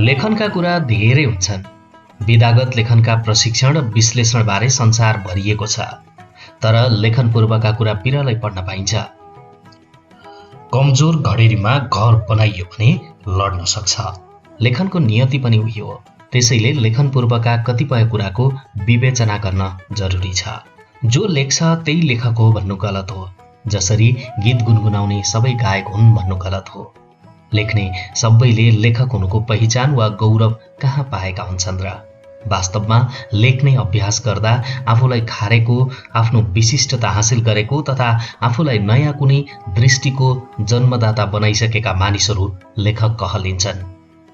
लेखनका कुरा धेरै हुन्छन्। विधागत लेखनका प्रशिक्षण र विश्लेषणबारे संसार भरिएको छ, तर लेखन पूर्वका कुरा बिरलै पढ्न पाइन्छ। कमजोर घडेरीमा घर बनाइयो भने लड्न सक्छ। लेखनको नियति पनि उही हो। त्यसैले लेखन पूर्वका कतिपय कुराको विवेचना गर्न जरुरी छ। जो लेख्छ त्यही लेखक हो भन्नु गलत हो, जसरी गीत गुनगुनाउने सबै गायक हुन् भन्नु गलत हो। लेख्ने सबैले लेखक हुनुको पहिचान वा गौरव कहाँ पाएका हुन्छन् र? वास्तवमा लेख्ने अभ्यास गर्दा आफूलाई खारेको, आफ्नो विशिष्टता हासिल गरेको तथा आफूलाई नयाँ कुनै दृष्टिको जन्मदाता बनाइसकेका मानिसहरू लेखक कहलिन्छन्।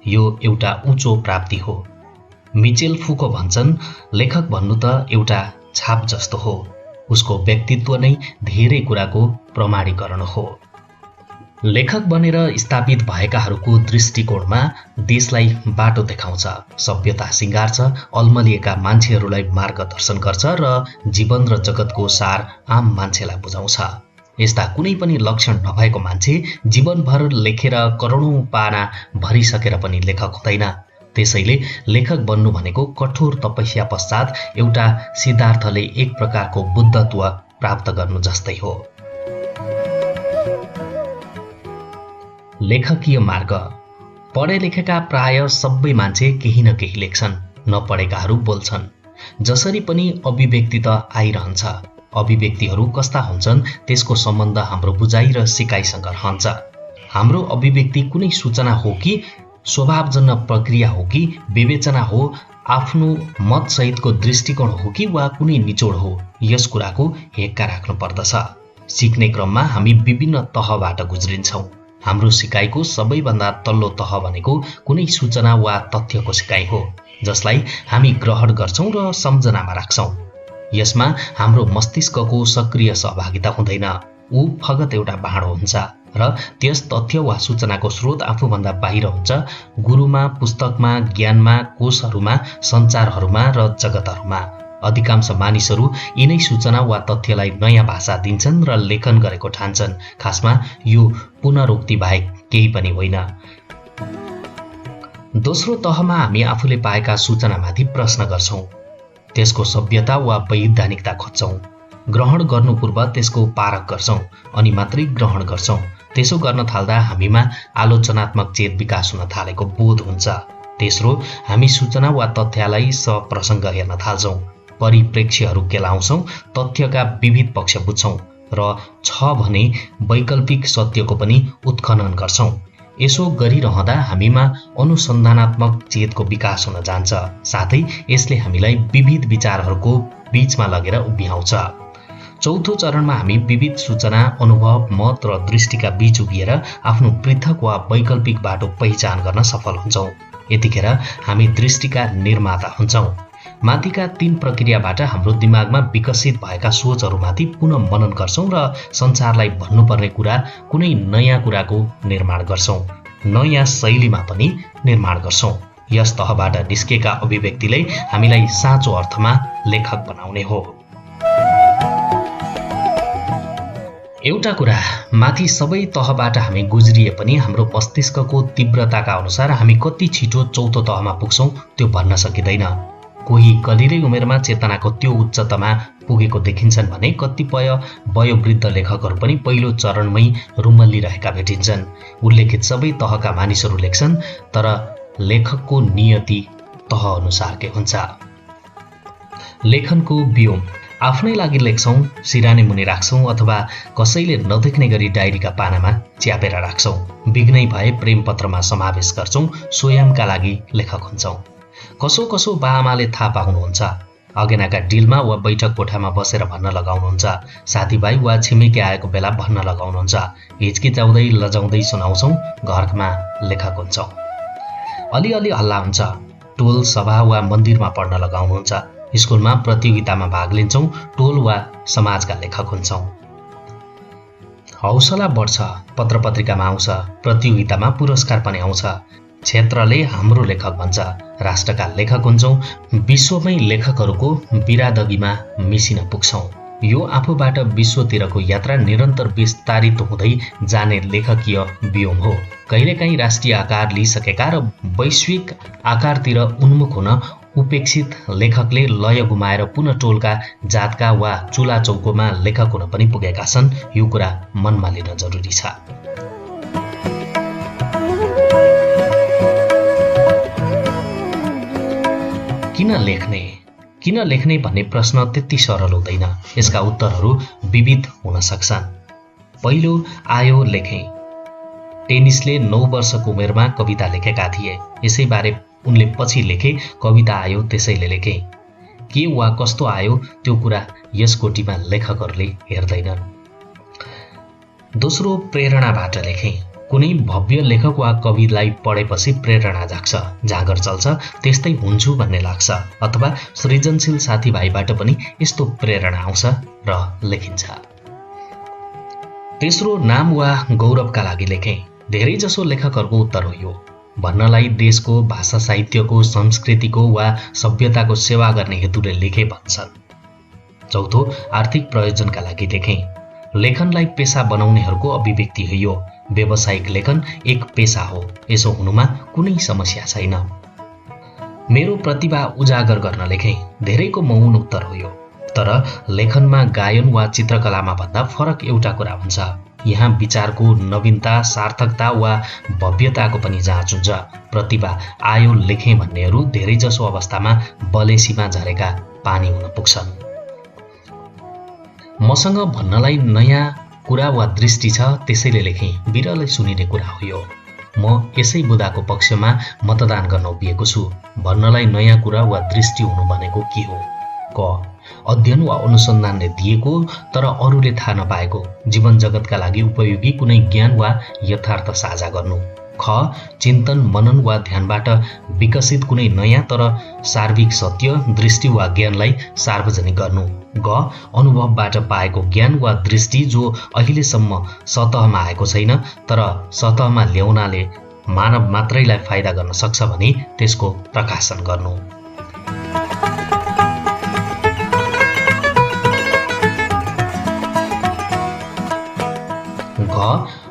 यो एउटा उँचो प्राप्ति हो। मिचेल फुको भन्छन्, लेखक भन्नु त एउटा छाप जस्तो हो। उसको व्यक्तित्व नै धेरै कुराको प्रमाणीकरण हो। लेखक बनेर स्थापित भएकाहरूको दृष्टिकोणमा देशलाई बाटो देखाउँछ, सभ्यता सिँगार्छ, अल्मलिएका मान्छेहरूलाई मार्गदर्शन गर्छ र जीवन र जगतको सार आम मान्छेलाई बुझाउँछ। यस्ता कुनै पनि लक्षण नभएको मान्छे जीवनभर लेखेर करोडौं पाना भरिसकेर पनि लेखक हुँदैन। त्यसैले लेखक बन्नु भनेको कठोर तपस्या पश्चात एउटा सिद्धार्थले एक प्रकारको बुद्धत्व प्राप्त गर्नु जस्तै हो। लेखकीय मार्ग। पढे लेखेका प्राय सबै मान्छे केही न केही लेख्छन्, नपढेकाहरू बोल्छन्। जसरी पनि अभिव्यक्ति त आइरहन्छ। अभिव्यक्तिहरू कस्ता हुन्छन् त्यसको सम्बन्ध हाम्रो बुझाइ र सिकाइसँग रहन्छ। हाम्रो अभिव्यक्ति कुनै सूचना हो कि स्वभावजन्य प्रक्रिया हो कि विवेचना हो, आफ्नो मतसहितको दृष्टिकोण हो कि वा कुनै निचोड हो, यस कुराको हेक्का राख्नु पर्दछ। सिक्ने क्रममा हामी विभिन्न तहबाट गुज्रिन्छौँ। हाम्रो सिकाइको सबैभन्दा तल्लो तह भनेको कुनै सूचना वा तथ्यको सिकाइ हो, जसलाई हामी ग्रहण गर्छौँ र सम्झनामा राख्छौँ। यसमा हाम्रो मस्तिष्कको सक्रिय सहभागिता हुँदैन। ऊ फगत एउटा भाँडो हुन्छ र त्यस तथ्य वा सूचनाको स्रोत आफूभन्दा बाहिर हुन्छ, गुरुमा, पुस्तकमा, ज्ञानमा, कोषहरूमा, सञ्चारहरूमा र जगतहरूमा। अधिकांश मानिसहरू यिनै सूचना वा तथ्यलाई नयाँ भाषा दिन्छन् र लेखन गरेको ठान्छन्। खासमा यो पुनरोक्ति बाहेक केही पनि होइन। दोस्रो तहमा हामी आफूले पाएका सूचनामाथि प्रश्न गर्छौँ। त्यसको सभ्यता वा वैधानिकता खोज्छौँ। ग्रहण गर्नु पूर्व त्यसको पारख गर्छौँ, अनि मात्रै ग्रहण गर्छौँ। त्यसो गर्न थाल्दा हामीमा आलोचनात्मक चेत विकास हुन थालेको बोध हुन्छ। तेस्रो, हामी सूचना वा तथ्यलाई सप्रसङ्ग हेर्न थाल्छौँ, परिप्रेक्ष्यहरू केलाउँछौँ, तथ्यका विविध पक्ष बुझ्छौँ र छ भने वैकल्पिक सत्यको पनि उत्खनन गर्छौँ। यसो गरिरहँदा हामीमा अनुसन्धानात्मक चेतको विकास हुन जान्छ। साथै यसले हामीलाई विविध विचारहरूको बीचमा लगेर उभ्याउँछ। चौथो चरणमा हामी विविध सूचना, अनुभव, मत र दृष्टिका बीच उभिएर आफ्नो पृथक वा वैकल्पिक बाटो पहिचान गर्न सफल हुन्छौँ। यतिखेर हामी दृष्टिका निर्माता हुन्छौँ। माथिका 3 प्रक्रियाबाट हाम्रो दिमागमा विकसित भएका सोचहरूमाथि पुनः मनन गर्छौँ र संसारलाई भन्नुपर्ने कुरा, कुनै नयाँ कुराको निर्माण गर्छौँ। नयाँ शैलीमा पनि निर्माण गर्छौँ। यस तहबाट निस्केका अभिव्यक्तिले हामीलाई साँचो अर्थमा लेखक बनाउने हो। एउटा कुरा, माथि सबै तहबाट हामी गुज्रिए पनि हाम्रो मस्तिष्कको तीव्रताका अनुसार हामी कति छिटो चौथो तहमा पुग्छौँ त्यो भन्न सकिँदैन। कोही कलिरै उमेरमा चेतनाको त्यो उच्चतामा पुगेको देखिन्छन् भने कतिपय वयोवृद्ध लेखकहरू पनि पहिलो चरणमै रुमल्लिरहेका भेटिन्छन्। उल्लेखित सबै तहका मानिसहरू लेख्छन्, तर लेखकको नियति तह अनुसारकै हुन्छ। लेखनको व्योम। आफ्नै लागि लेख्छौँ, सिरानी मुनि राख्छौँ अथवा कसैले नदेख्ने गरी डायरीका पानामा च्यापेर राख्छौँ। विघ्नै भए प्रेमपत्रमा समावेश गर्छौँ, स्वयंका लागि लेखक हुन्छौँ। कसो कसो बाआमाले थाहा पाउनुहुन्छ। अगेनाका डिलमा वा बैठक कोठामा बसेर भन्न लगाउनुहुन्छ। साथीभाइ वा छिमेकी आएको बेला भन्न लगाउनुहुन्छ। हिचकिचाउँदै लजाउँदै सुनाउँछौँ, घरमा लेखक हुन्छौँ। अलिअलि हल्ला हुन्छ। टोल, सभा वा मन्दिरमा पढ्न लगाउनुहुन्छ। स्कुलमा प्रतियोगितामा भाग लिन्छौँ, टोल वा समाजका लेखक हुन्छौँ। हौसला बढ्छ, पत्रपत्रिकामा आउँछ, प्रतियोगितामा पुरस्कार पनि आउँछ। क्षेत्रले हाम्रो लेखक भन्छ, राष्ट्रका लेखक हुन्छौँ। विश्वमै लेखकहरूको बिरादगीमा मिसिन पुग्छौँ। यो आफूबाट विश्वतिरको यात्रा निरन्तर विस्तारित हुँदै जाने लेखकीय व्योम हो। कहिलेकाहीँ राष्ट्रिय आकार लिइसकेका र वैश्विक आकारतिर उन्मुख हुन उपेक्षित लेखकले लय गुमाएर पुनः टोलका जातका वा चुला चौकोमा लेखक हुन पनि पुगेका छन्। यो कुरा मनमा लिन जरुरी छ। किन लेख्ने भन्ने प्रश्न त्यति सरल हुँदैन। यसका उत्तरहरू विविध हुन सक्छन्। पहिलो आयो लेखेँ। टेनिसले 9 वर्षको उमेरमा कविता लेखेका थिए। यसैबारे उनले पछि लेखे, कविता आयो त्यसैले लेखे। के वा कस्तो आयो त्यो कुरा यस कोटीमा लेखकहरूले हेर्दैनन्। दोस्रो प्रेरणाबाट लेखेँ। कुनै भव्य लेखक वा कविलाई पढेपछि प्रेरणा जाग्छ, जाँगर चल्छ, त्यस्तै हुन्छु भन्ने लाग्छ। अथवा सृजनशील साथीभाइबाट पनि यस्तो प्रेरणा आउँछ र लेखिन्छ। तेस्रो नाम वा गौरवका लागि लेखेँ। धेरैजसो लेखकहरूको उत्तर हो यो। भन्नलाई देशको भाषा साहित्यको संस्कृतिको वा सभ्यताको सेवा गर्ने हेतुले लेखे भन्छन्। चौथो आर्थिक प्रयोजनका लागि लेखेँ। लेखनलाई पेशा बनाउनेहरूको अभिव्यक्ति हो यो। व्यावसायिक लेखन एक पेशा हो। यसो हुनुमा कुनै समस्या छैन। मेरो प्रतिभा उजागर गर्न लेखेँ। धेरैको मौन उत्तर हो यो। तर लेखनमा गायन वा चित्रकलामा भन्दा फरक एउटा कुरा हुन्छ। यहाँ विचारको नवीनता, सार्थकता वा भव्यताको पनि जाँच हुन्छ। प्रतिभा आयो लेखेँ भन्नेहरू धेरैजसो अवस्थामा बलेसीमा झरेका पानी हुन पुग्छन्। मसँग भन्नलाई नयाँ कुरा वा दृष्टि छ, त्यसैले लेखेँ। बिरलै सुनिने कुरा हो यो। म यसै बुदाको पक्षमा मतदान गर्न उभिएको छु। भन्नलाई नयाँ कुरा वा दृष्टि हुनु भनेको के हो? क अध्ययन वा अनुसन्धानले दिएको तर अरूले थाहा नपाएको जीवन जगतका लागि उपयोगी कुनै ज्ञान वा यथार्थ साझा गर्नु। ख चिन्तन मनन वा ध्यानबाट विकसित कुनै नयाँ तर सार्विक सत्य, दृष्टि वा ज्ञानलाई सार्वजनिक गर्नु। ग अनुभवबाट पाएको ज्ञान वा दृष्टि जो अहिलेसम्म सतहमा आएको छैन तर सतहमा ल्याउनाले मानव मात्रैलाई फाइदा गर्न सक्छ भने त्यसको प्रकाशन गर्नु। घ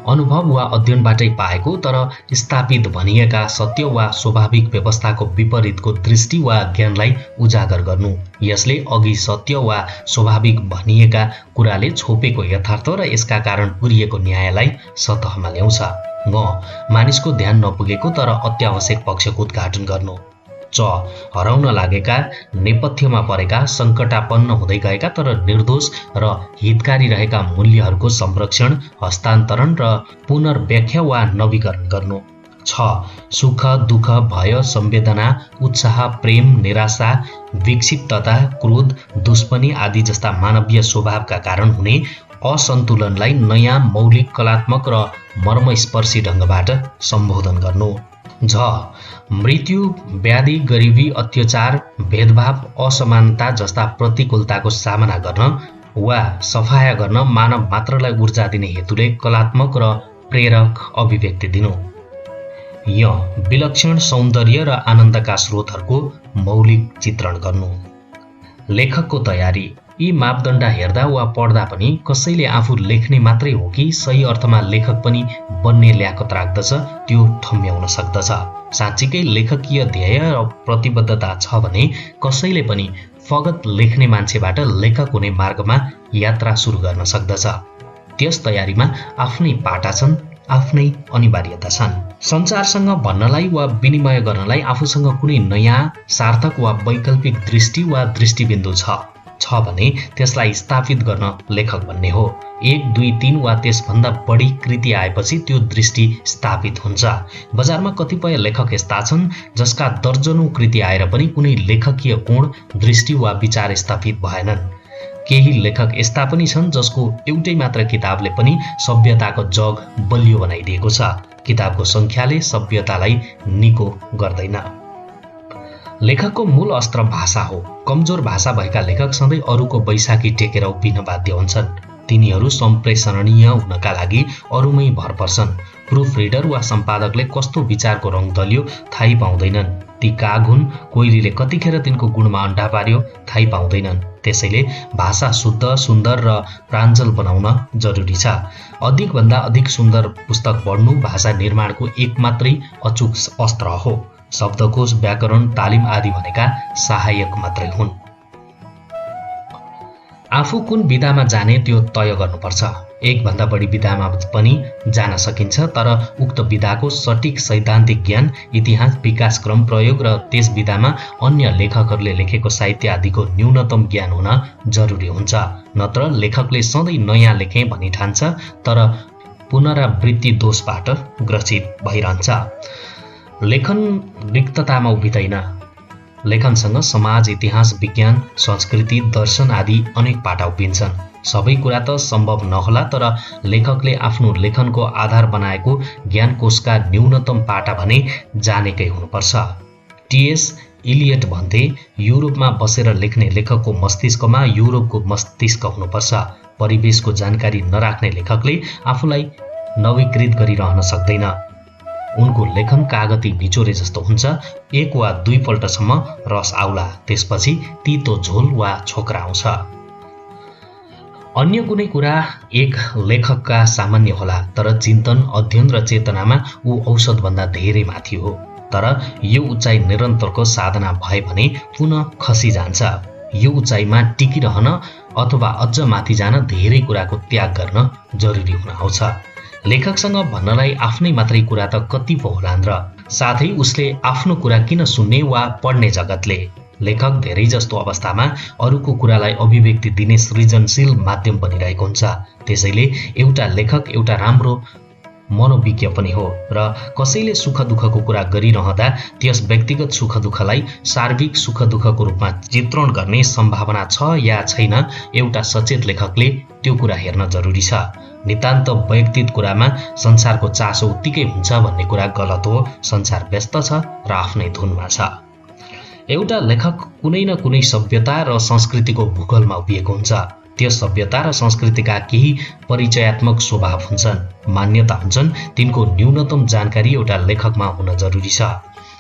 अनुभव वा अध्ययनबाटै पाएको तर स्थापित भनिएका सत्य वा स्वाभाविक व्यवस्थाको विपरीतको दृष्टि वा ज्ञानलाई उजागर गर्नु। यसले अघि सत्य वा स्वाभाविक भनिएका कुराले छोपेको यथार्थ र यसका कारण पुरिएको न्यायलाई सतहमा ल्याउँछ। ग मानिसको ध्यान नपुगेको तर अत्यावश्यक पक्षको उद्घाटन गर्नु। च हराउन लागेका, नेपथ्यमा परेका, सङ्कटापन्न हुँदै गएका तर निर्दोष र हितकारी रहेका मूल्यहरूको संरक्षण, हस्तान्तरण र पुनर्व्याख्या वा नवीकरण गर्नु। छ सुख, दुःख, भय, संवेदना, उत्साह, प्रेम, निराशा, विक्षिप्तता, क्रोध, दुश्मनी आदि जस्ता मानवीय स्वभावका कारण हुने असन्तुलनलाई नयाँ मौलिक, कलात्मक र मर्मस्पर्शी ढङ्गबाट सम्बोधन गर्नु। झ मृत्यु, व्याधि, गरिबी, अत्याचार, भेदभाव, असमानता जस्ता प्रतिकूलताको सामना गर्न वा सफाया गर्न मानव मात्रलाई ऊर्जा दिने हेतुले कलात्मक र प्रेरक अभिव्यक्ति दिनु। य विलक्षण सौन्दर्य र आनन्दका स्रोतहरूको मौलिक चित्रण गर्नु। लेखकको तयारी। यी मापदण्ड हेर्दा वा पढ्दा पनि कसैले आफू लेख्ने मात्रै हो कि सही अर्थमा लेखक पनि बन्ने ल्याकत राख्दछ त्यो ठम्ब्याउन सक्दछ। साँच्चीकै लेखकीय ध्येय र प्रतिबद्धता छ भने कसैले पनि फगत लेख्ने मान्छेबाट लेखक हुने मार्गमा यात्रा सुरु गर्न सक्दछ। त्यस तयारीमा आफ्नै पाटा छन्, आफ्नै अनिवार्यता छन्। संसारसँग भन्नलाई वा विनिमय गर्नलाई आफूसँग कुनै नयाँ, सार्थक वा वैकल्पिक दृष्टि वा दृष्टिबिन्दु छ भने त्यसलाई स्थापित गर्न लेखक भन्ने हो। 1, 2, 3 वा त्यसभन्दा बढी कृति आएपछि त्यो दृष्टि स्थापित हुन्छ। बजारमा कतिपय लेखक यस्ता छन् जसका दर्जनौं कृति आएर पनि कुनै लेखकीय कोण, दृष्टि वा विचार स्थापित भएनन्। केही लेखक यस्ता पनि छन् जसको एउटै मात्र किताबले पनि सभ्यताको जग बलियो बनाइदिएको छ। किताबको सङ्ख्याले सभ्यतालाई निको गर्दैन। लेखकको मूल अस्त्र भाषा हो। कमजोर भाषा भएका लेखक सधैँ अरूको बैसाखी टेकेर उभिन बाध्य हुन्छन्। तिनीहरू सम्प्रेषणीय हुनका लागि अरूमै भर पर्छन्। प्रुफ रिडर वा सम्पादकले कस्तो विचारको रङ दल्यो थाहै पाउँदैनन्। ती काग हुन्, कोइलीले कतिखेर तिनको गुणमा अन्डा पार्यो थाहै पाउँदैनन्। त्यसैले भाषा शुद्ध, सुन्दर र प्राञ्जल बनाउन जरुरी छ। अधिकभन्दा अधिक सुन्दर पुस्तक पढ्नु भाषा निर्माणको एक मात्रै अचूक अस्त्र हो। शब्दकोश, व्याकरण, तालिम आदि भनेका सहायक मात्रै हुन्। आफू कुन विधामा जाने त्यो तय गर्नुपर्छ। एकभन्दा बढी विधामा पनि जान सकिन्छ, तर उक्त विधाको सटिक सैद्धान्तिक ज्ञान, इतिहास, विकासक्रम, प्रयोग र त्यस विधामा अन्य लेखकहरूले लेखेको साहित्य आदिको न्यूनतम ज्ञान हुन जरुरी हुन्छ। नत्र लेखकले सधैँ नयाँ लेखेँ भनी ठान्छ, तर पुनरावृत्ति दोषबाट ग्रसित भइरहन्छ। लेखन रिक्ततामा उभिँदैन। लेखनसँग समाज, इतिहास, विज्ञान, संस्कृति, दर्शन आदि अनेक पाटा उभिन्छन्। सबै कुरा त सम्भव नहोला, तर लेखकले आफ्नो लेखनको आधार बनाएको ज्ञानकोशका न्यूनतम पाटा भने जानेकै हुनुपर्छ। टी.एस. इलियट भन्थे, युरोपमा बसेर लेख्ने लेखकको मस्तिष्कमा युरोपको मस्तिष्क हुनुपर्छ। परिवेशको जानकारी नराख्ने लेखकले आफूलाई नवीकृत गरिरहन सक्दैन। उनको लेखन कागती निचोरे जस्तो हुन्छ। एक वा दुई पल्टसम्म रस आउला, त्यसपछि तितो झोल वा छोक्रा आउँछ। अन्य कुनै कुरा एक लेखकका सामान्य होला, तर चिन्तन, अध्ययन र चेतनामा ऊ औषधभन्दा धेरै माथि हो। तर यो उचाइ निरन्तरको साधना भए भने पुनः खसी जान्छ। यो उचाइमा टिकिरहन अथवा अझ माथि जान धेरै कुराको त्याग गर्न जरुरी हुन आउँछ। लेखकसँग भन्नलाई आफ्नै मात्रै कुरा त कति पो होलान् र, साथै उसले आफ्नो कुरा किन सुन्ने वा पढ्ने जगतले। लेखक धेरै जस्तो अवस्थामा अरूको कुरालाई अभिव्यक्ति दिने सृजनशील माध्यम बनिरहेको हुन्छ। त्यसैले एउटा लेखक एउटा राम्रो मनोविज्ञ पनि हो र कसैले सुख दुःखको कुरा गरिरहँदा त्यस व्यक्तिगत सुख दुःखलाई सार्विक सुख दुःखको रूपमा चित्रण गर्ने सम्भावना छ या छैन, एउटा सचेत लेखकले त्यो कुरा हेर्न जरुरी छ। नितान्त वैयक्तिक कुरामा संसारको चासो उत्तिकै हुन्छ भन्ने कुरा गलत हो। संसार व्यस्त छ र आफ्नै धुनमा छ। एउटा लेखक कुनै न कुनै सभ्यता र संस्कृतिको भूगोलमा उभिएको हुन्छ। त्यो सभ्यता र संस्कृतिका केही परिचयात्मक स्वभाव हुन्छन्, मान्यता हुन्छन्। तिनको न्यूनतम जानकारी एउटा लेखकमा हुन जरुरी छ।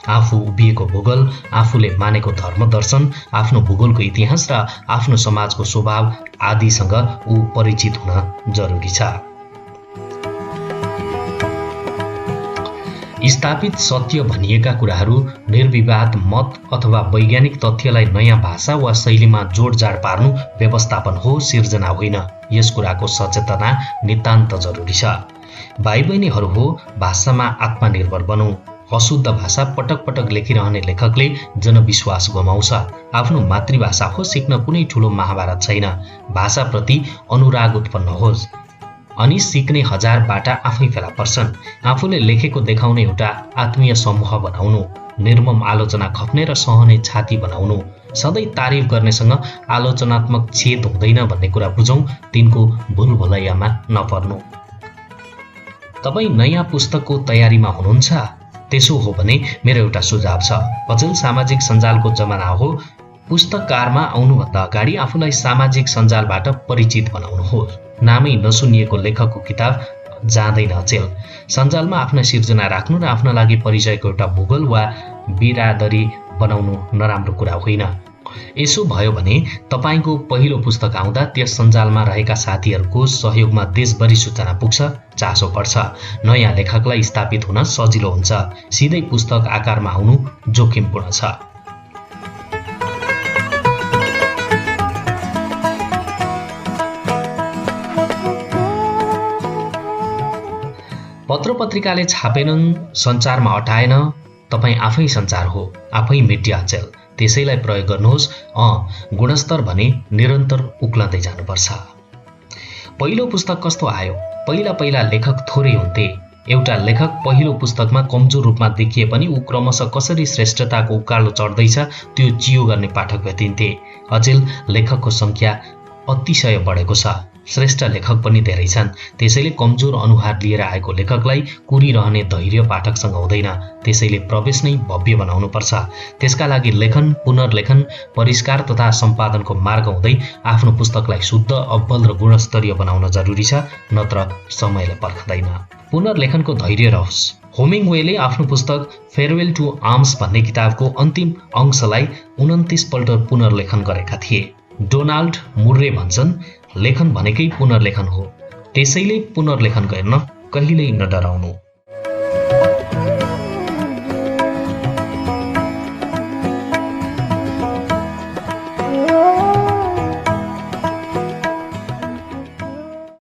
आफू उभिएको भूगोल, आफूले मानेको धर्मदर्शन, आफ्नो भूगोलको इतिहास र आफ्नो समाजको स्वभाव आदिसँग ऊ परिचित हुन जरुरी छ। स्थापित सत्य भनिएका कुराहरू निर्विवाद मत अथवा वैज्ञानिक तथ्यलाई नयाँ भाषा वा शैलीमा जोडजाड पार्नु व्यवस्थापन हो, सिर्जना होइन। यस कुराको सचेतना नितान्त जरुरी छ। भाइ बहिनीहरू हो, भाषामा आत्मनिर्भर बनौँ। अशुद्ध भाषा पटक पटक लेखिरहने लेखकले जनविश्वास गुमाउँछ। आफ्नो मातृभाषा हो, सिक्न कुनै ठुलो महाभारत छैन। भाषाप्रति अनुराग उत्पन्न होस् अनि सिक्ने हजार बाटा आफै फेला पर्छन्। आफूले लेखेको देखाउने एउटा आत्मीय समूह बनाउनु, निर्मम आलोचना खप्ने र सहने छाती बनाउनु, सधैँ तारिफ गर्नेसँग आलोचनात्मक छेद हुँदैन भन्ने कुरा बुझौँ, तिनको भुलभुलैयामा नपर्नु। तपाईँ नयाँ पुस्तकको तयारीमा हुनुहुन्छ? त्यसो हो भने मेरो एउटा सुझाव छ। अचेल सामाजिक सञ्जालको जमाना हो। पुस्तककारमा आउनुभन्दा अगाडि आफूलाई सामाजिक सञ्जालबाट परिचित बनाउनुहोस्। नामै नसुनिएको लेखकको किताब जाँदैन अचेल। सञ्जालमा आफ्ना सिर्जना राख्नु र आफ्ना लागि परिचयको एउटा भूगोल वा बिरादरी बनाउनु नराम्रो कुरा होइन। यसो भयो भने तपाईँको पहिलो पुस्तक आउँदा त्यस सञ्जालमा रहेका साथीहरूको सहयोगमा देशभरि सूचना पुग्छ, चासो पर्छ। नयाँ लेखकलाई स्थापित हुन सजिलो हुन्छ। सिधै पुस्तक आकारमा आउनु जोखिमपूर्ण छ। पत्रपत्रिकाले छापेनन्, सञ्चारमा अटाएन, तपाईँ आफै सञ्चार हो, आफै मिडिया अचेल। त्यसैलाई प्रयोग गर्नुहोस्। गुणस्तर भने निरन्तर उक्लँदै जानुपर्छ। पहिलो पुस्तक कस्तो आयो? पहिला लेखक थोरै हुन्थे। एउटा लेखक पहिलो पुस्तकमा कमजोर रूपमा देखिए पनि ऊ क्रमशः कसरी श्रेष्ठताको उकालो चढ्दैछ त्यो चियो गर्ने पाठक भेटिन्थे। अचेल लेखकको सङ्ख्या अतिशय बढेको छ। श्रेष्ठ लेखक पनि धेरै छन्। त्यसैले कमजोर अनुहार लिएर आएको लेखकलाई कुरिरहने धैर्य पाठकसँग हुँदैन। त्यसैले प्रवेश नै भव्य बनाउनुपर्छ। त्यसका लागि लेखन, पुनर्लेखन, परिष्कार तथा सम्पादनको मार्ग हुँदै आफ्नो पुस्तकलाई शुद्ध, अब्बल र गुणस्तरीय बनाउन जरुरी छ, नत्र समयले पर्खदैन। पुनर्लेखनको धैर्य रहोस्। होमिङवेले आफ्नो पुस्तक फेयरवेल टु आर्म्स भन्ने किताबको अन्तिम अंशलाई 29 पल्ट पुनर्लेखन गरेका थिए। डोनाल्ड मुर्रे भन्छन्, लेखन भनेकै पुनर्लेखन हो, त्यसैले पुनर्लेखन गर्न कहिल्यै नडराउनु।